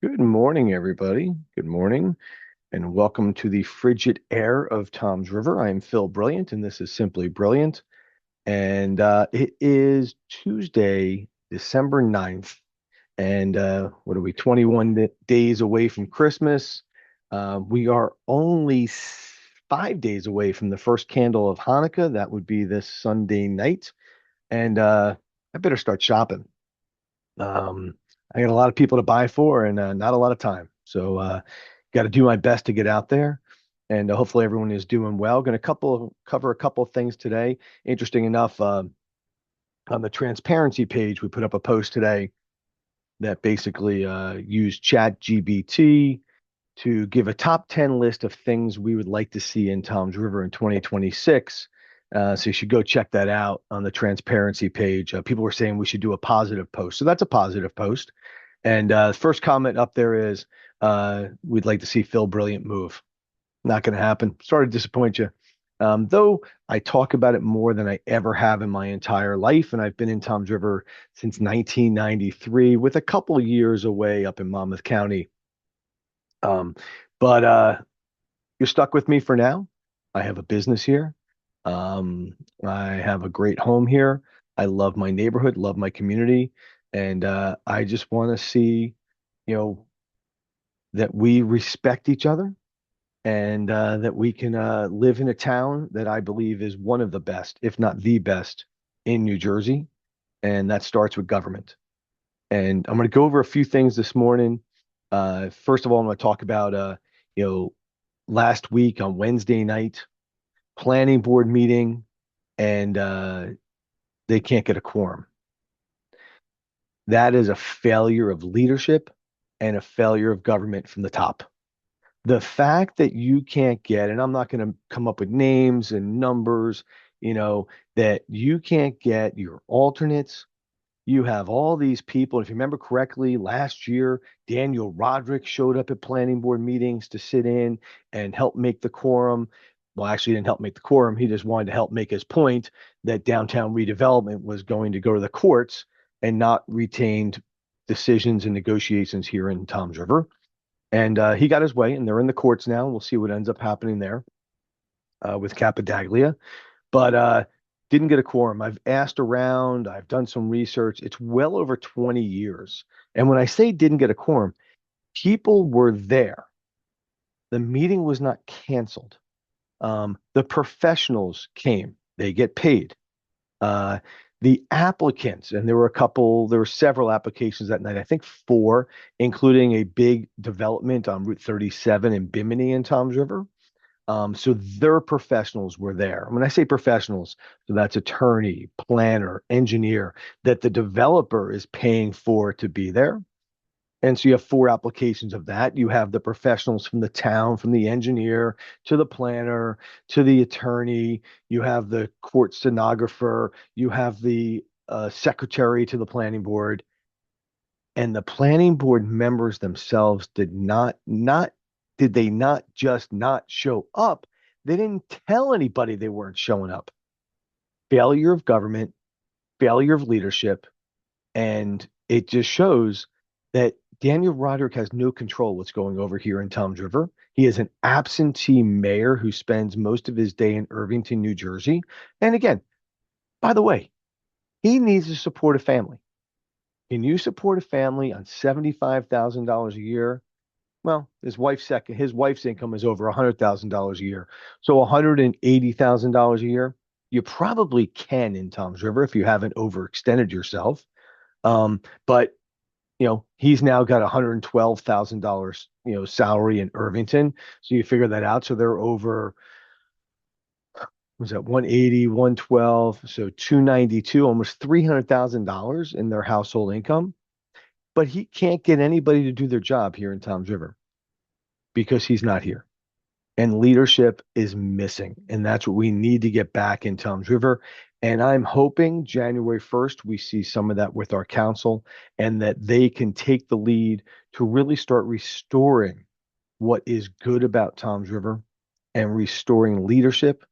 Good morning, everybody. Good morning, and welcome to the frigid air of Tom's River. I am Phil Brilliant, and this is Simply Brilliant. And it is Tuesday, December 9th. And what are we, 21 days away from Christmas? We are only 5 days away from the first candle of Hanukkah. That would be this Sunday night. And I better start shopping. Um, I got a lot of people to buy for and not a lot of time. So got to do my best to get out there. And hopefully everyone is doing well. Going to cover a couple of things today. Interesting enough, on the transparency page, we put up a post today that basically used Chat GBT to give a top 10 list of things we would like to see in Tom's River in 2026. So you should go check that out on the transparency page. People were saying we should do a positive post. So that's a positive post. And first comment up there is we'd like to see Phil Brilliant move. Not going to happen. Sorry to disappoint you. Though I talk about it more than I ever have in my entire life, and I've been in Tom's River since 1993, with a couple of years away up in Monmouth County. Um, but you're stuck with me for now. I have a business here. I have a great home here. I love my neighborhood, love my community, and I just want to see, you know, that we respect each other and that we can live in a town that I believe is one of the best, if not the best, in New Jersey. And that starts with government. And I'm going to go over a few things this morning. First of all, I'm going to talk about, you know, last week on Wednesday night, planning board meeting, and they can't get a quorum. That is a failure of leadership and a failure of government from the top. The fact that you can't get, and I'm not going to come up with names and numbers, that you can't get your alternates. You have all these people. If you remember correctly, last year, Daniel Rodrick showed up at planning board meetings to sit in and help make the quorum. Well, actually, he didn't help make the quorum. He just wanted to help make his point that downtown redevelopment was going to go to the courts and not retained decisions and negotiations here in Tom's River. And he got his way, and they're in the courts now. We'll see what ends up happening there with Capadaglia. But didn't get a quorum. I've asked around, I've done some research. It's well over 20 years. And when I say didn't get a quorum, people were there. The meeting was not canceled. The professionals came, they get paid. Uh, the applicants, and there were several applications that night, I think four, including a big development on Route 37 in Bimini and Toms River. So their professionals were there. When I say professionals, so that's attorney, planner, engineer, that the developer is paying for to be there. And so you have four applications of that. You have the professionals from the town, from the engineer to the planner to the attorney. You have the court stenographer. You have the secretary to the planning board. And the planning board members themselves did they not just not show up? They didn't tell anybody they weren't showing up. Failure of government, failure of leadership, and it just shows that Daniel Roderick has no control what's going over here in Toms River. He is an absentee mayor who spends most of his day in Irvington, New Jersey. And again, by the way, he needs to support a family. Can you support a family on $75,000 a year? Well, his wife's income is over $100,000 a year. So $180,000 a year, you probably can in Toms River if you haven't overextended yourself. But he's now got $112,000, salary in Irvington. So you figure that out. So they're over, was that 180, 112, so 292, almost $300,000 in their household income. But he can't get anybody to do their job here in Toms River because he's not here. And leadership is missing. And that's what we need to get back in Toms River. And I'm hoping January 1st, we see some of that with our council and that they can take the lead to really start restoring what is good about Toms River and restoring leadership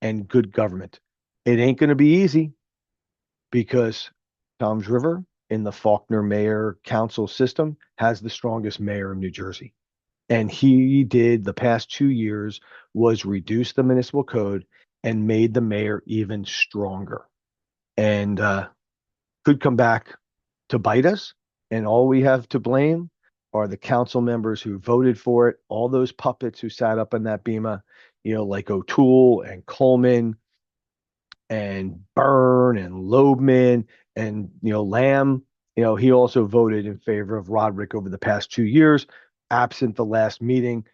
and good government. It ain't going to be easy because Toms River in the Faulkner mayor council system has the strongest mayor in New Jersey. And he did the past 2 years was reduce the municipal code and made the mayor even stronger. And could come back to bite us. And all we have to blame are the council members who voted for it, all those puppets who sat up in that bema, like O'Toole and Coleman and Byrne and Loebman and, Lamb. He also voted in favor of Rodrick over the past 2 years, absent the last meeting.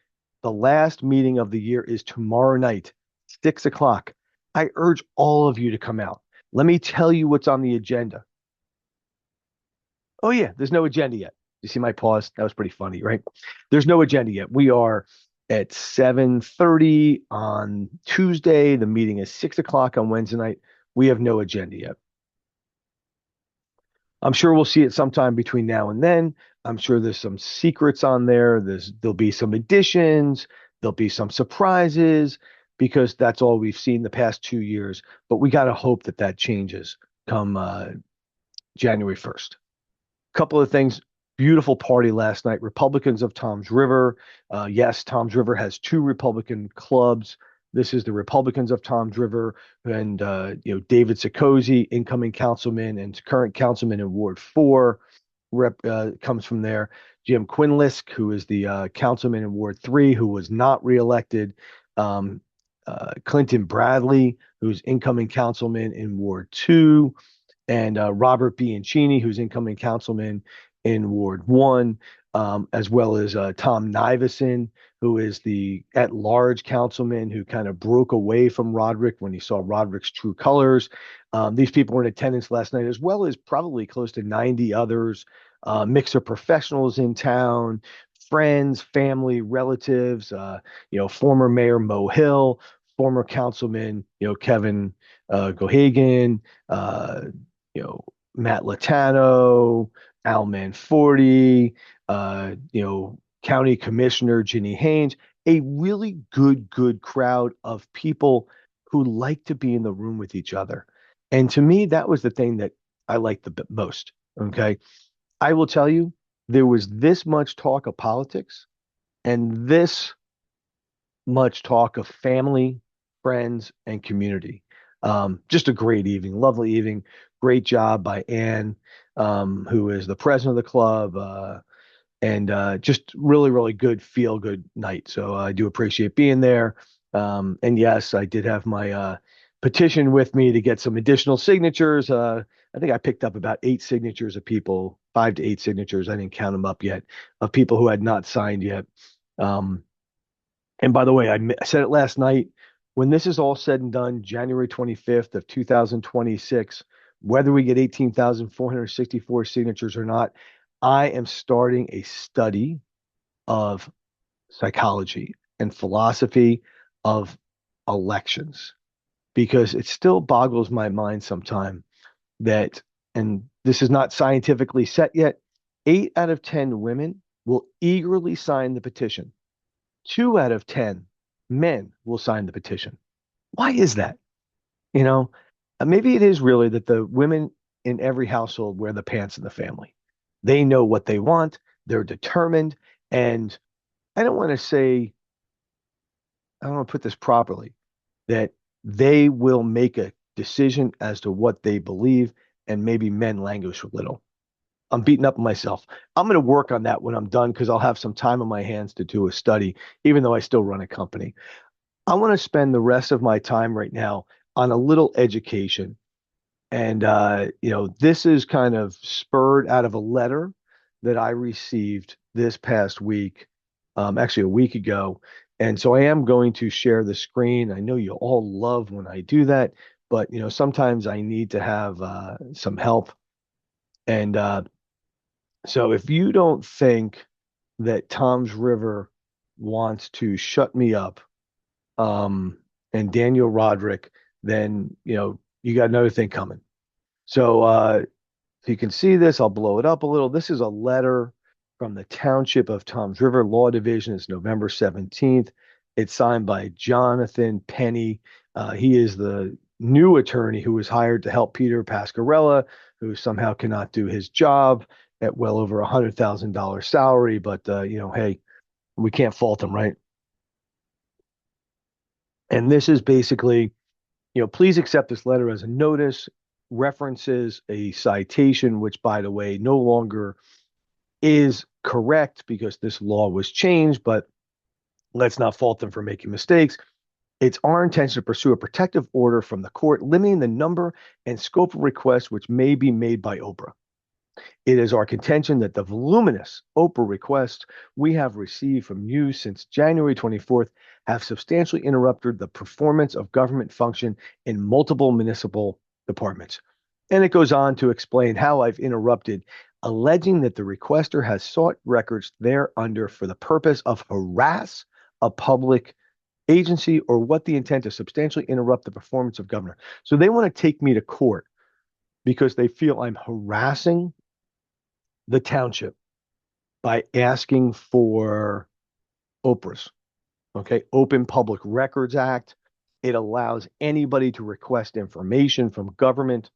The last meeting of the year is tomorrow night, 6 o'clock. I urge all of you to come out. Let me tell you what's on the agenda. Oh yeah, there's no agenda yet. You see my pause? That was pretty funny, right? There's no agenda yet. We are at 7:30 on Tuesday. The meeting is 6 o'clock on Wednesday night. We have no agenda yet. I'm sure we'll see it sometime between now and then. I'm sure there's some secrets on there. There'll be some additions. There'll be some surprises because that's all we've seen the past 2 years. But we got to hope that that changes come January 1st. Couple of things. Beautiful party last night. Republicans of Toms River. Yes, Toms River has two Republican clubs. This is the Republicans of Toms River, and David Sikosi, incoming councilman and current councilman in Ward 4, comes from there. Jim Quinlisk, who is the councilman in Ward 3, who was not reelected. Clinton Bradley, who's incoming councilman in Ward 2, and Robert Bianchini, who's incoming councilman in Ward 1, as well as Tom Nivison, who is the at-large councilman who kind of broke away from Rodrick when he saw Rodrick's true colors. These people were in attendance last night, as well as probably close to 90 others, mix of professionals in town, friends, family, relatives, former Mayor Mo Hill, former councilman, Kevin Gohagan, Matt Latano, Al Manforty, County Commissioner Ginny Haynes, a really good crowd of people who like to be in the room with each other. And to me, that was the thing that I liked the most. Okay. I will tell you, there was this much talk of politics and this much talk of family, friends, and community. Just a great evening, lovely evening. Great job by Ann, who is the president of the club, and just really good feel good night. So I do appreciate being there. And yes, I did have my petition with me to get some additional signatures. I think I picked up about 8 signatures of people, 5 to 8 signatures. I didn't count them up yet, of people who had not signed yet. And by the way, I said it last night. When this is all said and done, January 25th of 2026, whether we get 18,464 signatures or not, I am starting a study of psychology and philosophy of elections because it still boggles my mind sometimes that, and this is not scientifically set yet, 8 out of 10 women will eagerly sign the petition. 2 out of 10 men will sign the petition. Why is that? Maybe it is really that the women in every household wear the pants in the family. They know what they want. They're determined. And I don't want to say, I don't want to put this properly, that they will make a decision as to what they believe, and maybe men languish a little. I'm beating up myself. I'm going to work on that when I'm done because I'll have some time on my hands to do a study, even though I still run a company. I want to spend the rest of my time right now on a little education. And, this is kind of spurred out of a letter that I received this past week, actually a week ago. And so I am going to share the screen. I know you all love when I do that, but, sometimes I need to have some help. And so if you don't think that Toms River wants to shut me up, and Daniel Rodrick, then, you got another thing coming. So if you can see this, I'll blow it up a little. This is a letter from the Township of Toms River Law Division. It's November 17th. It's signed by Jonathan Penny. He is the new attorney who was hired to help Peter Pascarella, who somehow cannot do his job at well over $100,000 salary. But hey, we can't fault him, right? And this is basically, please accept this letter as a notice, references a citation, which, by the way, no longer is correct because this law was changed, but let's not fault them for making mistakes. It's our intention to pursue a protective order from the court limiting the number and scope of requests which may be made by OPRA. It is our contention that the voluminous OPRA requests we have received from you since January 24th have substantially interrupted the performance of government function in multiple municipal departments. And it goes on to explain how I've interrupted, alleging that the requester has sought records thereunder for the purpose of harass a public agency or what the intent to substantially interrupt the performance of governor. So they want to take me to court because they feel I'm harassing the township by asking for OPRAs, okay? Open Public Records Act. It allows anybody to request information from government,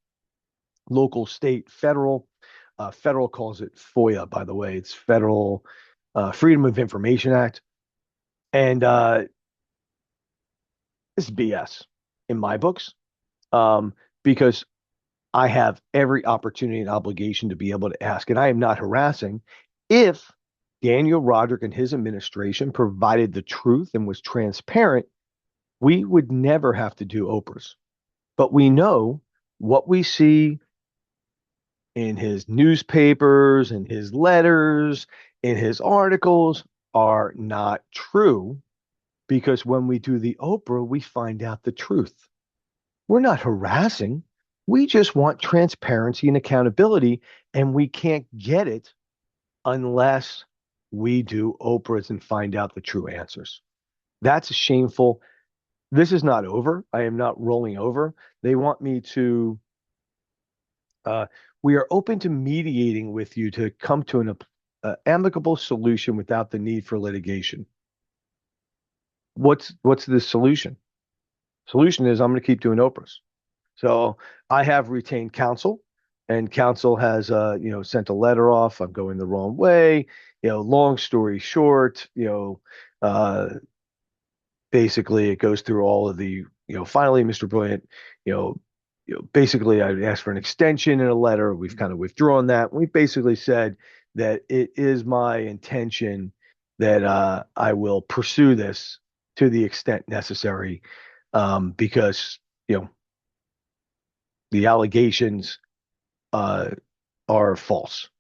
local, state, federal. Federal calls it FOIA, by the way. It's Federal Freedom of Information Act. And it's BS in my books, because I have every opportunity and obligation to be able to ask, and I am not harassing. If Daniel Rodrick and his administration provided the truth and was transparent, we would never have to do OPRAs. But we know what we see in his newspapers, in his letters, in his articles are not true, because when we do the OPRA, we find out the truth. We're not harassing. We just want transparency and accountability, and we can't get it unless we do OPRAs and find out the true answers. That's shameful. This is not over. I am not rolling over. They want me to, we are open to mediating with you to come to an amicable solution without the need for litigation. What's the solution? Solution is I'm going to keep doing OPRAs. So I have retained counsel, and counsel has, sent a letter off. I'm going the wrong way. Long story short, basically it goes through all of the, finally, Mr. Brilliant, basically I asked for an extension in a letter. We've kind of withdrawn that. We basically said that it is my intention that I will pursue this to the extent necessary, because, the allegations are false.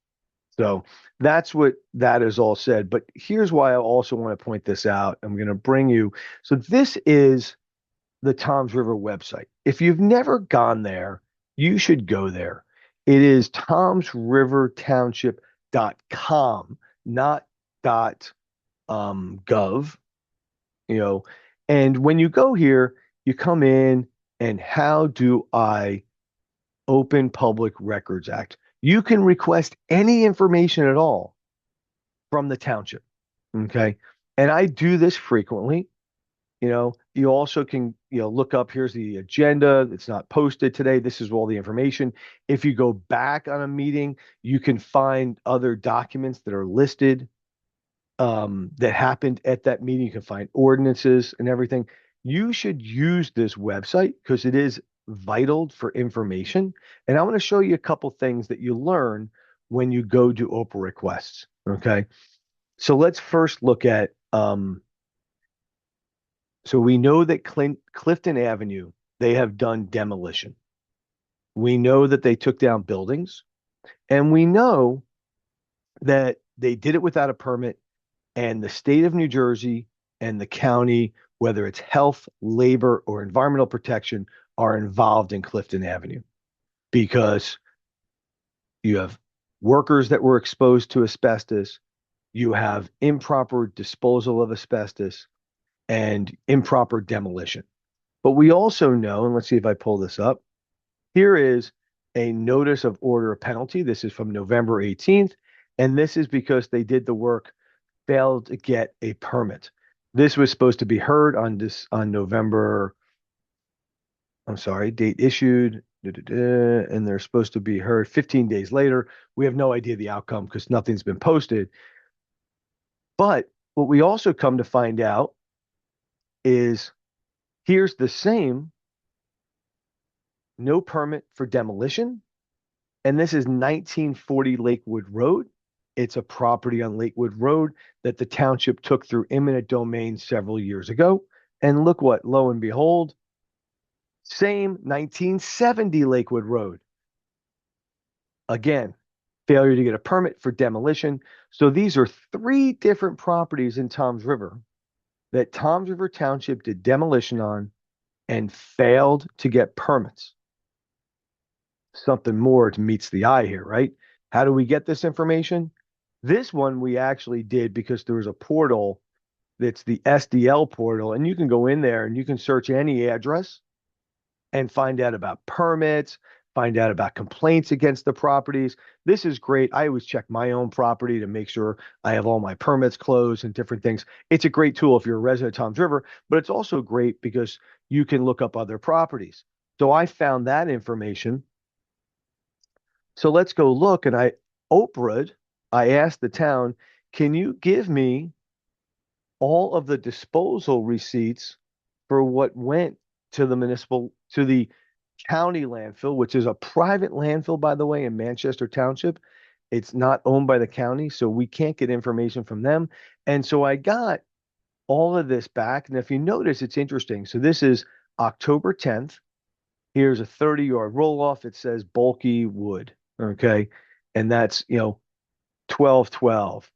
So that's what that is all said. But here's why I also want to point this out. I'm going to bring you. So this is the Toms River website. If you've never gone there, you should go there. It is tomsrivertownship.com, not .gov, and when you go here, you come in and how do I Open Public Records Act? You can request any information at all from the township. Okay. And I do this frequently. You also can, look up, here's the agenda. It's not posted today. This is all the information. If you go back on a meeting, you can find other documents that are listed, that happened at that meeting. You can find ordinances and everything. You should use this website because it is vital for information. And I want to show you a couple things that you learn when you go do OPRA requests. Okay. So let's first look at, so we know that Clifton Avenue, they have done demolition. We know that they took down buildings, and we know that they did it without a permit, and the state of New Jersey and the county, whether it's health, labor, or environmental protection, are involved in Clifton Avenue because you have workers that were exposed to asbestos, you have improper disposal of asbestos, and improper demolition. But we also know, and let's see if I pull this up, here is a notice of order of penalty. This is from November 18th, and this is because they did the work, failed to get a permit. This was supposed to be heard on November, I'm sorry, date issued and they're supposed to be heard 15 days later. We have no idea the outcome because nothing's been posted. But what we also come to find out is here's the same no permit for demolition. And this is 1940 Lakewood Road. It's a property on Lakewood Road that the township took through eminent domain several years ago. And look what, lo and behold, same 1970 Lakewood Road. Again, failure to get a permit for demolition. So these are three different properties in Toms River that Toms River Township did demolition on and failed to get permits. Something more meets the eye here, right? How do we get this information? This one we actually did because there was a portal that's the SDL portal, and you can go in there and you can search any address and find out about permits, find out about complaints against the properties. This is great. I always check my own property to make sure I have all my permits closed and different things. It's a great tool if you're a resident of Toms River, but it's also great because you can look up other properties. So I found that information. So let's go look. And I OPRA'd, I asked the town, can you give me all of the disposal receipts for what went to the county landfill, which is a private landfill, by the way, in Manchester Township. It's not owned by the county, so we can't get information from them. And so I got all of this back. And if you notice, it's interesting. So this is October 10th. Here's a 30-yard roll off. It says bulky wood. Okay. And that's, 12, 12.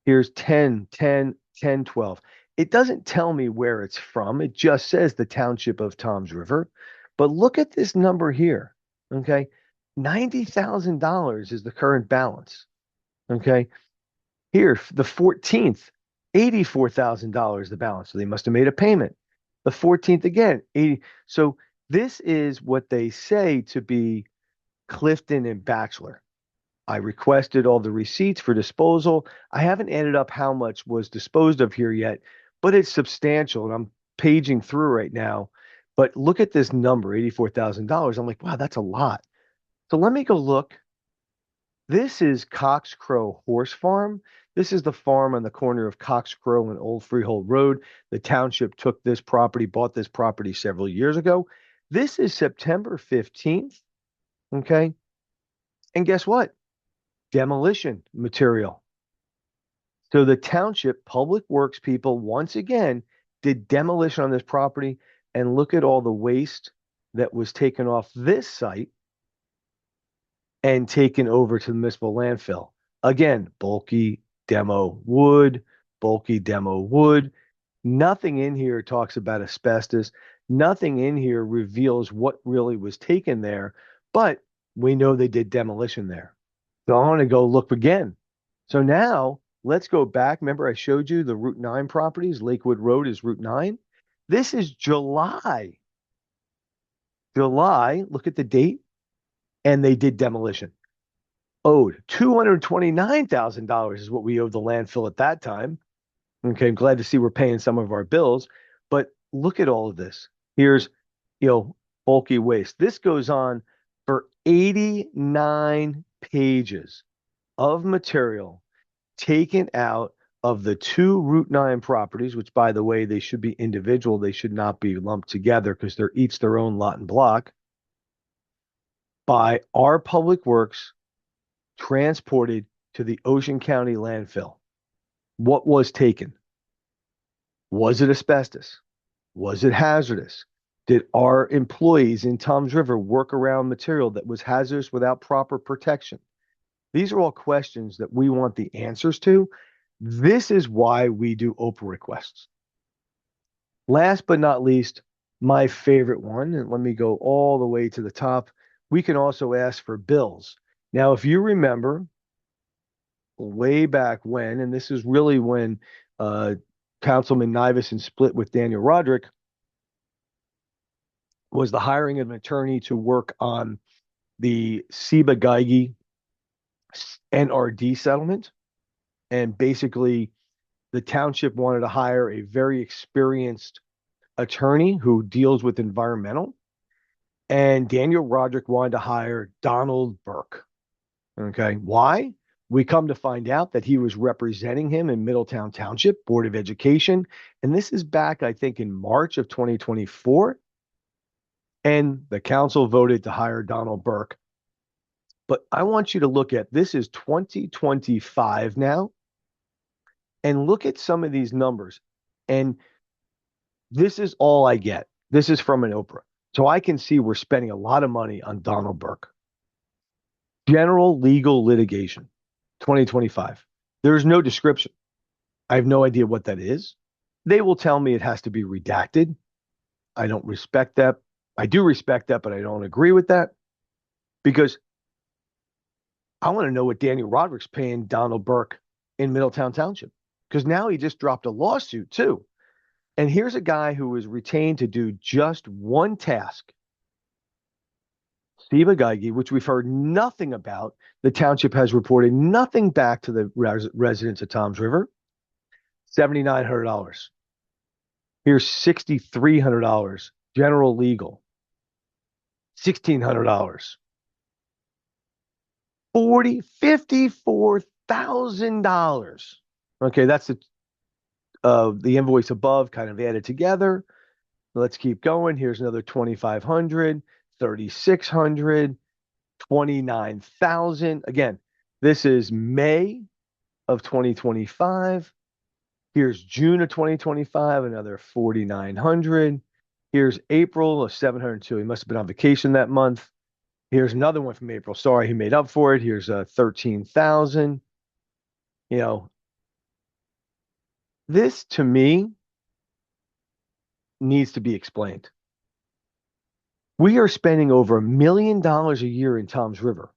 Here's 10, 10, 10, 12. It doesn't tell me where it's from. It just says the township of Toms River. But look at this number here. Okay. $90,000 is the current balance. Okay. Here, the 14th, $84,000 the balance. So they must have made a payment. The 14th again, 80. So this is what they say to be Clifton and Bachelor. I requested all the receipts for disposal. I haven't added up how much was disposed of here yet, but it's substantial. And I'm paging through right now. But look at this number, $84,000. I'm like, wow, that's a lot. So let me go look. This is Cox Cro Horse Farm. This is the farm on the corner of Cox Cro and Old Freehold Road. The township took this property, bought this property several years ago. This is September 15th. Okay. And guess what? Demolition material. So the township public works people once again did demolition on this property, and look at all the waste that was taken off this site and taken over to the municipal landfill. Again, bulky demo wood, bulky demo wood. Nothing in here talks about asbestos. Nothing in here reveals what really was taken there, but we know they did demolition there. So I want to go look again. So now let's go back. Remember, I showed you the Route 9 properties. Lakewood Road is Route 9. This is July. July, look at the date, and they did demolition. Owed $229,000 is what we owed the landfill at that time. Okay, I'm glad to see we're paying some of our bills, but look at all of this. Here's, bulky waste. This goes on for 89 pages of material taken out of the two Route 9 properties, which, by the way, they should be individual. They should not be lumped together because they're each their own lot and block, by our public works, transported to the Ocean County landfill. What was taken? Was it asbestos? Was it hazardous? Did our employees in Toms River work around material that was hazardous without proper protection? These are all questions that we want the answers to. This is why we do OPRA requests. Last but not least, my favorite one, and let me go all the way to the top. We can also ask for bills. Now, if you remember way back when, and this is really when Councilman Nivison split with Daniel Rodrick, was the hiring of an attorney to work on the Seba Geigy NRD settlement. And basically, the township wanted to hire a very experienced attorney who deals with environmental. And Daniel Rodrick wanted to hire Donald Burke. Okay. Why? We come to find out that he was representing him in Middletown Township Board of Education. And this is back, I think, in March of 2024. And the council voted to hire Donald Burke. But I want you to look at this is 2025 now, and look at some of these numbers. And this is all I get. This is from an OPRA. So I can see we're spending a lot of money on Donald Burke. General legal litigation, 2025. There's no description. I have no idea what that is. They will tell me it has to be redacted. I don't respect that. I do respect that, but I don't agree with that because I want to know what Daniel Roderick's paying Donald Burke in Middletown Township because now he just dropped a lawsuit too. And here's a guy who was retained to do just one task, Steve Agagi, which we've heard nothing about. The township has reported nothing back to the residents of Toms River. $7,900. Here's $6,300. General legal. $1,600. $54,000. Okay, that's the invoice above kind of added together. Let's keep going. Here's another 2,500, 3,600, 29,000. Again, this is May of 2025. Here's June of 2025, another 4,900. Here's April of 702. He must have been on vacation that month. Here's another one from April. Sorry, he made up for it. Here's 13,000. You know, this to me needs to be explained. We are spending over $1 million a year in Toms River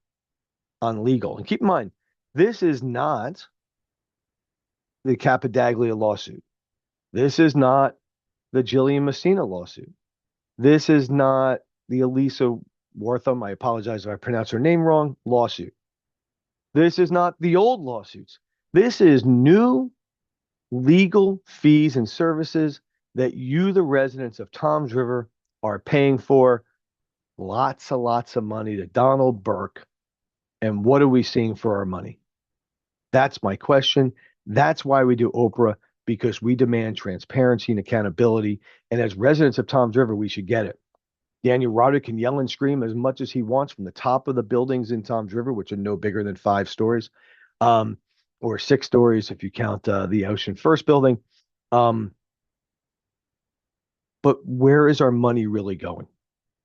on legal. And keep in mind, this is not the Capadaglia lawsuit. This is not the Jillian Messina lawsuit. This is not the Elisa Wortham, I apologize if I pronounce her name wrong, lawsuit. This is not the old lawsuits. This is new legal fees and services that you, the residents of Toms River, are paying for. Lots of money to Donald Burke. And what are we seeing for our money? That's my question. That's why we do OPRA, because we demand transparency and accountability. And as residents of Toms River, we should get it. Daniel Roderick can yell and scream as much as he wants from the top of the buildings in Toms River, which are no bigger than 5 stories, or 6 stories if you count the Ocean First building. But where is our money really going?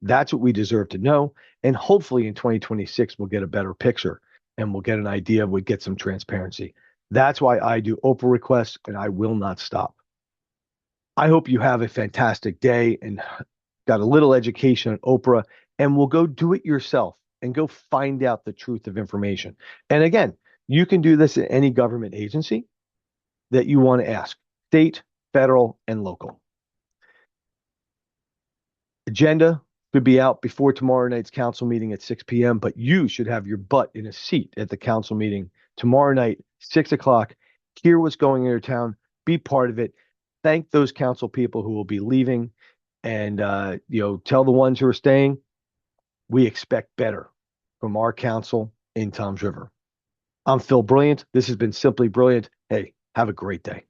That's what we deserve to know. And hopefully in 2026, we'll get a better picture and we'll get an idea, we'll get some transparency. That's why I do OPRA requests and I will not stop. I hope you have a fantastic day and got a little education on OPRA, and we'll go do it yourself and go find out the truth of information. And again, you can do this at any government agency that you want to ask, state, federal, and local. Agenda could be out before tomorrow night's council meeting at 6 p.m., but you should have your butt in a seat at the council meeting tomorrow night, 6 o'clock. Hear what's going in your town, be part of it. Thank those council people who will be leaving, and tell the ones who are staying, we expect better from our council in Toms River. I'm Phil Brilliant. This has been Simply Brilliant. Hey, have a great day.